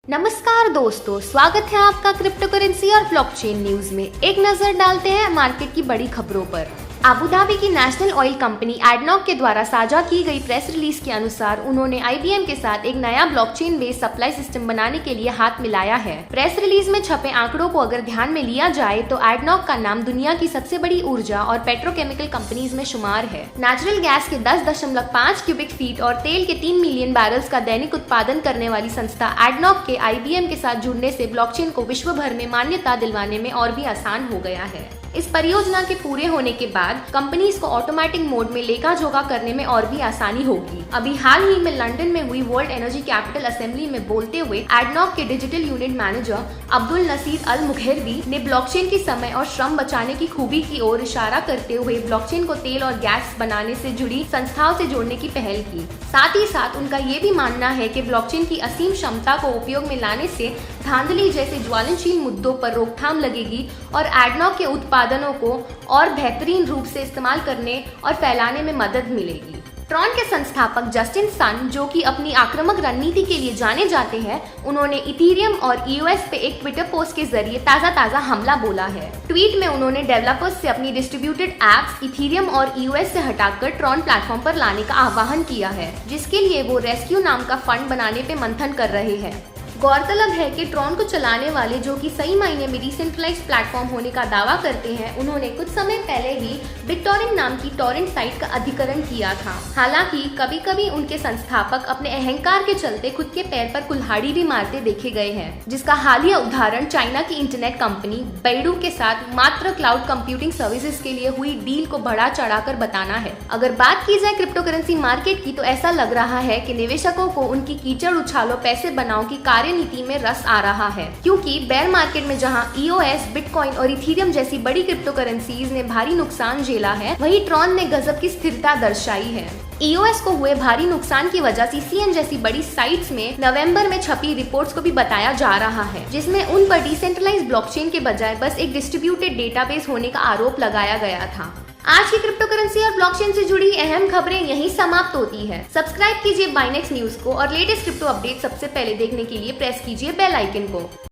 नमस्कार दोस्तों, स्वागत है आपका क्रिप्टो करेंसी और ब्लॉकचेन न्यूज में। एक नजर डालते हैं मार्केट की बड़ी खबरों पर। अबू धाबी की नेशनल ऑयल कंपनी एडनॉक के द्वारा साझा की गई प्रेस रिलीज के अनुसार उन्होंने IBM के साथ एक नया ब्लॉकचेन बेस्ड सप्लाई सिस्टम बनाने के लिए हाथ मिलाया है। प्रेस रिलीज में छपे आंकड़ों को अगर ध्यान में लिया जाए तो एडनॉक का नाम दुनिया की सबसे बड़ी ऊर्जा और पेट्रोकेमिकल कंपनीज में शुमार है। नेचुरल गैस के 10.5 क्यूबिक फीट और तेल के 3 मिलियन बैरल्स का दैनिक उत्पादन करने वाली संस्था एडनॉक के IBM के साथ जुड़ने से ब्लॉकचेन को विश्व भर में मान्यता दिलवाने में और भी आसान हो गया है। इस परियोजना के पूरे होने के बाद कंपनीज को ऑटोमेटिक मोड में लेखा जोखा करने में और भी आसानी होगी। अभी हाल ही में लंदन में हुई वर्ल्ड एनर्जी कैपिटल असेंबली में बोलते हुए एडनॉक के digital unit manager Abdul Nasser Al Mukhairbi ने ब्लॉकचेन की समय और श्रम बचाने की खूबी की ओर इशारा करते हुए ब्लॉकचेन को तेल और गैस बनाने से जुड़ी संस्थाओं से जोड़ने की पहल की। साथ ही साथ उनका ये भी मानना है कि ब्लॉकचेन की असीम क्षमता को उपयोग में लाने से धांधली जैसे ज्वलनशील मुद्दों पर रोकथाम लगेगी और एडनॉक के उत्पादनों को और बेहतरीन रूप से इस्तेमाल करने और फैलाने में मदद मिलेगी। ट्रॉन के संस्थापक जस्टिन सन, जो कि अपनी आक्रामक रणनीति के लिए जाने जाते हैं, उन्होंने इथेरियम और EOS पे एक ट्विटर पोस्ट के जरिए ताजा हमला बोला है। ट्वीट में उन्होंने डेवलपर्स से अपनी डिस्ट्रीब्यूटेड एप्स इथेरियम और EOS से हटाकर ट्रॉन प्लेटफॉर्म पर लाने का आह्वान किया है, जिसके लिए वो रेस्क्यू नाम का फंड बनाने पे मंथन कर रहे हैं। गौरतलब है कि ट्रॉन को चलाने वाले, जो कि सही मायने में डिसेंट्रलाइज्ड प्लेटफॉर्म होने का दावा करते हैं, उन्होंने कुछ समय पहले ही बिटटॉरेंट नाम की टॉरेंट साइट का अधिग्रहण किया था। हालांकि कभी कभी उनके संस्थापक अपने अहंकार के चलते खुद के पैर पर कुल्हाड़ी भी मारते देखे गए हैं, जिसका हालिया उदाहरण चाइना की इंटरनेट कंपनी बैडू के साथ मात्र क्लाउड कंप्यूटिंग सर्विसेज के लिए हुई डील को बढ़ा चढ़ाकर बताना है। अगर बात की जाए क्रिप्टो करेंसी मार्केट की, तो ऐसा लग रहा है कि निवेशकों को उनकी कीचड़ उछालो पैसे बनाओ की नीति में रस आ रहा है, क्योंकि बेयर मार्केट में जहां EOS, बिटकॉइन और इथेरियम जैसी बड़ी क्रिप्टो करेंसीज ने भारी नुकसान झेला है, वहीं ट्रॉन ने गजब की स्थिरता दर्शाई है। EOS को हुए भारी नुकसान की वजह CCN जैसी बड़ी साइट्स में नवंबर में छपी रिपोर्ट्स को भी बताया जा रहा है, जिसमें उन पर डिसेंट्रलाइज्ड ब्लॉकचेन के बजाय बस एक डिस्ट्रीब्यूटेड डेटाबेस होने का आरोप लगाया गया था। आज की क्रिप्टो करेंसी और ब्लॉकचेन से जुड़ी अहम खबरें यहीं समाप्त होती है। सब्सक्राइब कीजिए बाइनेक्स न्यूज को और लेटेस्ट क्रिप्टो अपडेट सबसे पहले देखने के लिए प्रेस कीजिए बेल आइकन को।